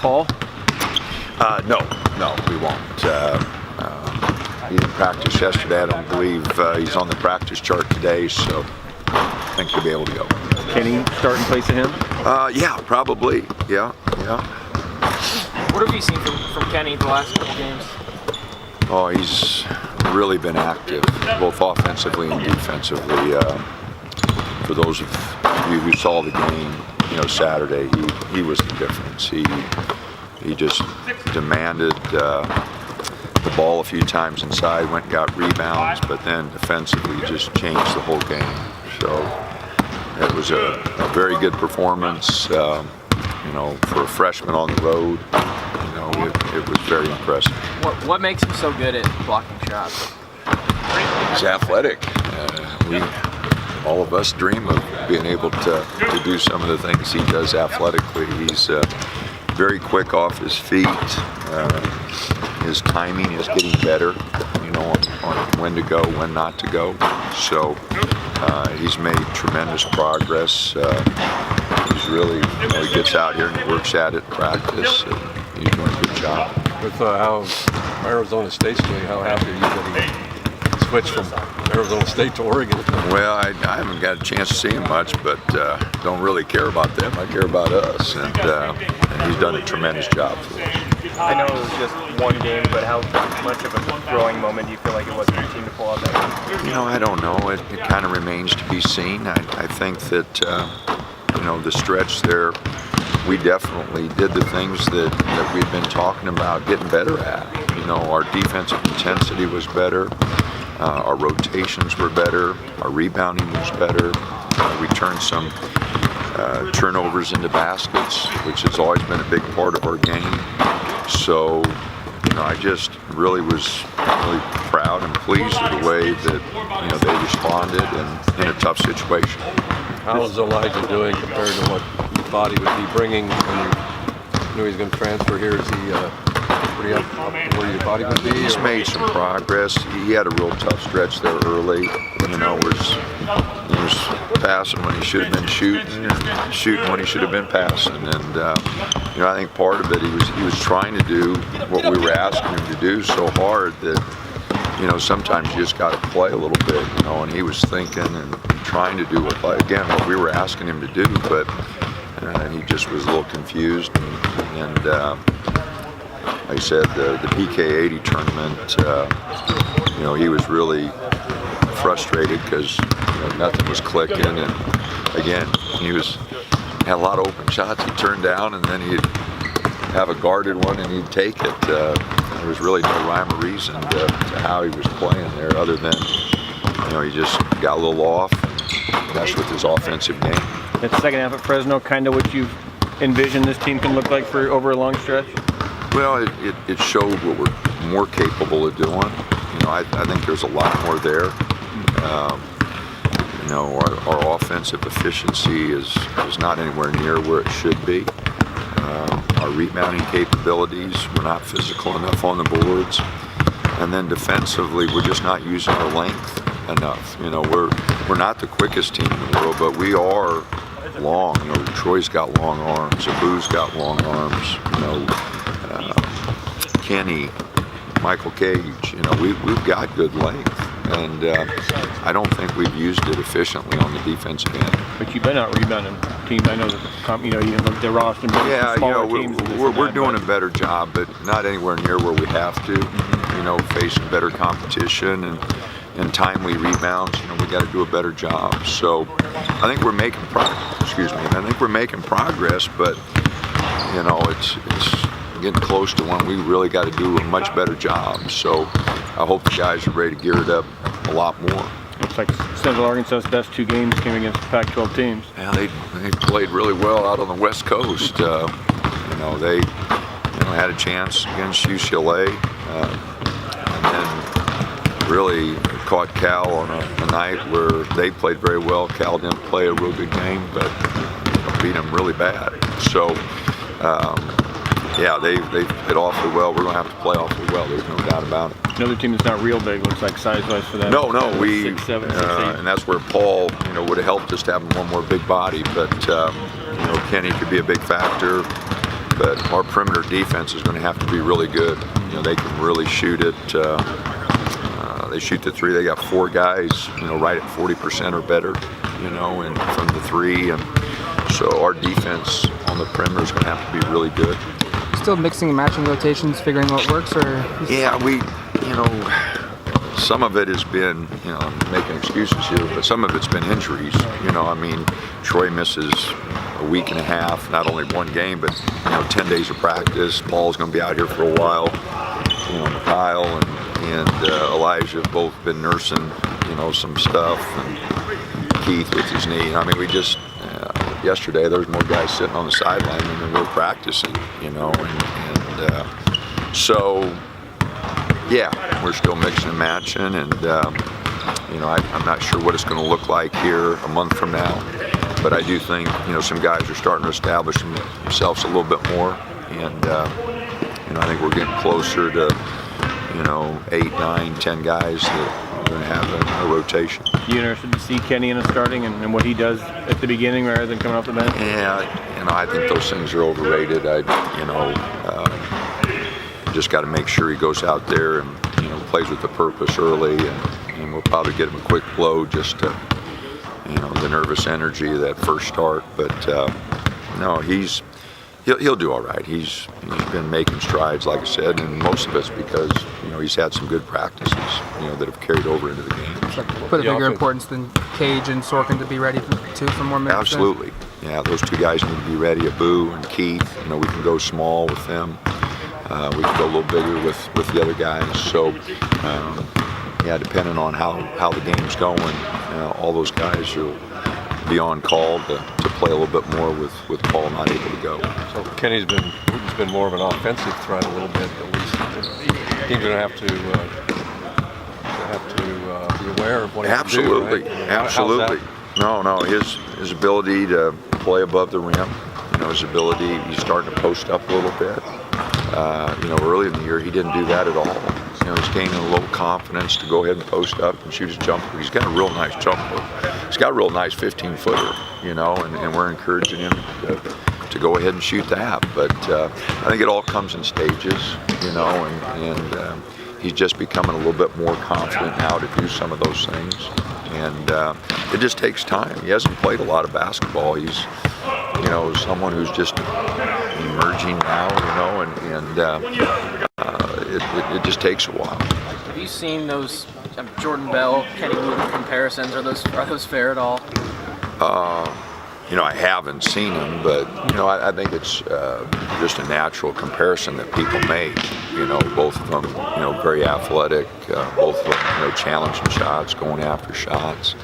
Paul? No, we won't. He didn't practice yesterday. I don't believe he's on the practice chart today, so I think he'll be able to go. Can he start in place of him? Yeah, probably. Yeah. What have you seen from Kenny the last couple games? Oh, he's really been active, both offensively and defensively. For those of you who saw the game, Saturday, he was the difference. He just demanded the ball a few times inside, went and got rebounds, but then defensively just changed the whole game. So it was a very good performance. For a freshman on the road, it was very impressive. What makes him so good at blocking shots? He's athletic. All of us dream of being able to do some of the things he does athletically. He's very quick off his feet. His timing is getting better, on when to go, when not to go. So he's made tremendous progress. He's really, he gets out here and he works at it in practice. He's doing a good job. With how Arizona State's doing, how happy are you that he switched from Arizona State to Oregon? Well, I haven't got a chance to see him much, but don't really care about them. I care about us, and he's done a tremendous job for us. I know it was just one game, but how much of a growing moment do you feel like it was for your team to pull out that win? I don't know. It kind of remains to be seen. I think that, the stretch there, we definitely did the things that we've been talking about getting better at. Our defensive intensity was better. Our rotations were better. Our rebounding was better. We turned some turnovers into baskets, which has always been a big part of our game. So, I just really was really proud and pleased with the way that, they responded in a tough situation. How is Elijah doing compared to what you thought he would be bringing when you knew he was going to transfer here? Is he pretty up where you thought he would be? He's made some progress. He had a real tough stretch there early. He was passing when he should have been shooting, and shooting when he should have been passing. And I think part of it he was trying to do what we were asking him to do so hard that sometimes you just got to play a little bit. And he was thinking and trying to do what we were asking him to do, but he just was a little confused. And like I said, the PK80 tournament, he was really frustrated because nothing was clicking, and again he had a lot of open shots he turned down, and then he'd have a guarded one and he'd take it. There was really no rhyme or reason to how he was playing there, other than he just got a little off, and messed with his offensive game. That second half at Fresno, kind of what you envisioned this team can look like for over a long stretch? Well, it showed what we're more capable of doing. I think there's a lot more there. Our offensive efficiency is not anywhere near where it should be. Our rebounding capabilities, we're not physical enough on the boards. And then defensively, we're just not using our length enough. We're not the quickest team in the world, but we are long. Troy's got long arms, Abu's got long arms. Kenny, Michael Cage, we've got good length, and I don't think we've used it efficiently on the defensive end. But you've been out rebounding teams. I know that you look at the roster. Yeah, smaller teams. we're doing a better job, but not anywhere near where we have to. Facing better competition and timely rebounds. We got to do a better job. So I think we're making progress. I think we're making progress, but it's getting close to when we really got to do a much better job. So I hope the guys are ready to gear it up a lot more. Looks like Central Arkansas's best two games came against Pac-12 teams. Yeah, they played really well out on the West Coast. They had a chance against UCLA, and then really caught Cal on a night where they played very well. Cal didn't play a real good game, but beat them really bad. So, they've hit awfully well. We're going to have to play awfully well. There's no doubt about it. Another team that's not real big, looks like size-wise for them. No, we 6'7", 6'8". and that's where Paul, would have helped us to have one more big body. But Kenny could be a big factor. but our perimeter defense is going to have to be really good. You know, they can really shoot it. They shoot the three. They got 4 guys, you know, right at 40% or better, you know, and from the three. And so our defense on the perimeter is going to have to be really good. Still mixing and matching rotations, figuring what works, or? Yeah, you know, some of it has been, you know, I'm making excuses here, but some of it's been injuries. You know, I mean, Troy misses a week and a half, not only 1 game, but, you know, 10 days of practice. Paul's going to be out here for a while. You know, Kyle and Elijah have both been nursing, you know, some stuff, and Keith with his knee. I mean, we just, yesterday there was more guys sitting on the sideline than we were practicing, you know, and so, yeah, we're still mixing and matching, and, you know, I'm not sure what it's going to look like here a month from now, but I do think, you know, some guys are starting to establish themselves a little bit more, and, you know, I think we're getting closer to, you know, 8, 9, 10 guys that are going to have a rotation. You interested to see Kenny in a starting and what he does at the beginning rather than coming off the bench? Yeah, you know, I think those things are overrated. You know, just got to make sure he goes out there and, you know, plays with a purpose early, and we'll probably get him a quick blow just to, you know, the nervous energy of that first start. But no, he'll do all right. He's been making strides, like I said, and most of it's because, you know, he's had some good practices, you know, that have carried over into the game. Put a bigger importance than Cage and Sorkin to be ready for more minutes. Absolutely. Yeah, those 2 guys need to be ready. Abu and Keith, you know, we can go small with them. We can go a little bigger with the other guys. So, yeah, depending on how the game's going, all those guys will be on call to play a little bit more with Paul not able to go. So Kenny's been more of an offensive threat a little bit, at least. Teams are going to have to be aware of what he can do, right? Absolutely. No, his ability to play above the rim, you know, his ability, he's starting to post up a little bit. You know, early in the year, he didn't do that at all. You know, he's gaining a little confidence to go ahead and post up and shoot his jumper. He's got a real nice jumper. He's got a real nice 15-footer, you know, and we're encouraging him to go ahead and shoot that. But I think it all comes in stages, you know, and he's just becoming a little bit more confident now to do some of those things. And it just takes time. He hasn't played a lot of basketball. He's, you know, someone who's just emerging now, you know, and it just takes a while. Have you seen those Jordan Bell, Kenny Wooten comparisons? Are those fair at all? You know, I haven't seen them, but, you know, I think it's just a natural comparison that people make. You know, both of them, you know, very athletic, both of them, you know, challenging shots, going after shots.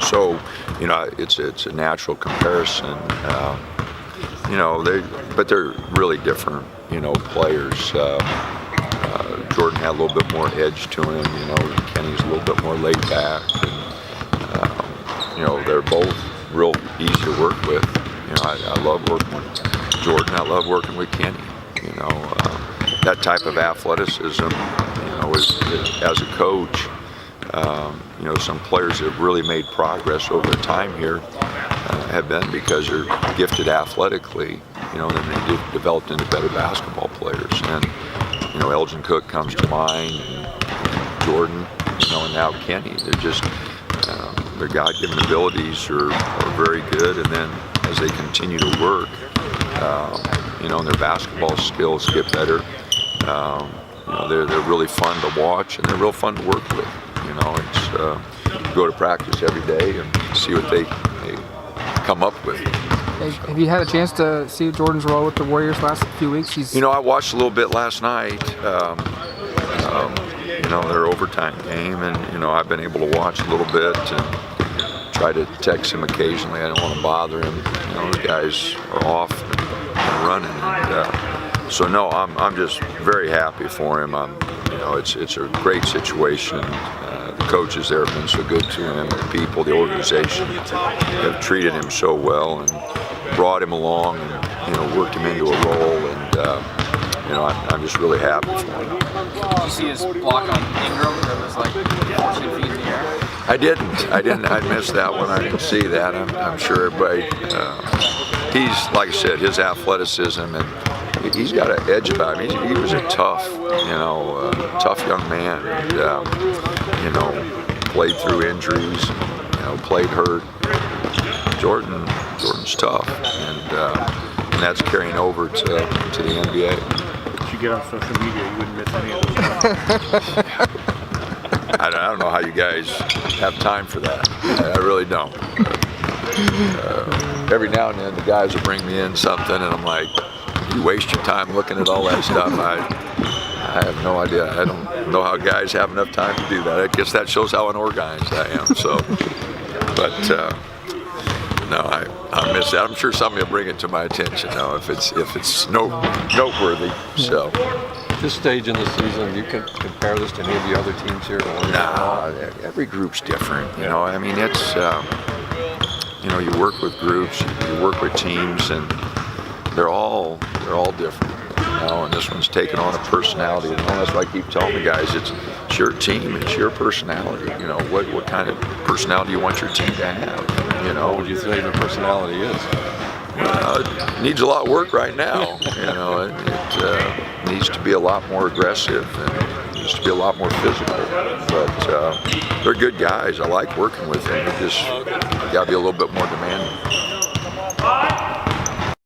So, you know, it's a natural comparison. You know, but they're really different, you know, players. Jordan had a little bit more edge to him, you know, Kenny's a little bit more laid back. And, you know, they're both real easy to work with. You know, I love working with Jordan. I love working with Kenny. You know, that type of athleticism, you know, as a coach, you know, some players that have really made progress over time here have been because they're gifted athletically, you know, and then they developed into better basketball players. And, you know, Elgin Cook comes to mind, and Jordan, you know, and now Kenny. They're just, their God-given abilities are very good, and then as they continue to work, you know, and their basketball skills get better, you know, they're really fun to watch, and they're real fun to work with. You know, it's go to practice every day and see what they come up with. Have you had a chance to see Jordan's role with the Warriors last few weeks? You know, I watched a little bit last night. You know, their overtime game, and, you know, I've been able to watch a little bit and try to text him occasionally. I don't want to bother him. You know, the guys are off and running, and so no, I'm just very happy for him. You know, it's a great situation. The coaches there have been so good to him. The people, the organization have treated him so well and brought him along and, you know, worked him into a role. And you know, I'm just really happy for him. Did you see his block on Ingram that was like 14 feet in the air? I didn't. I missed that one. I didn't see that. I'm sure everybody he's, like I said, his athleticism, and he's got an edge about him. He was a tough, tough young man, and, played through injuries, played hurt. Jordan's tough, and that's carrying over to the NBA. If you get on social media, you wouldn't miss any of this. I don't know how you guys have time for that. I really don't. Every now and then the guys will bring me in something and I'm like, you waste your time looking at all that stuff. I have no idea. I don't know how guys have enough time to do that. I guess that shows how unorganized I am. So, but no, I miss that. I'm sure somebody will bring it to my attention now if it's noteworthy. So. This stage in the season, you can compare this to any of the other teams here? No, every group's different. I mean, it's you work with groups, you work with teams, and they're all different. And this one's taken on a personality. That's why I keep telling the guys, it's your team, it's your personality. What kind of personality you want your team to have. What would you say the personality is? It needs a lot of work right now. It needs to be a lot more aggressive and needs to be a lot more physical. But they're good guys. I like working with them. You just got to be a little bit more demanding.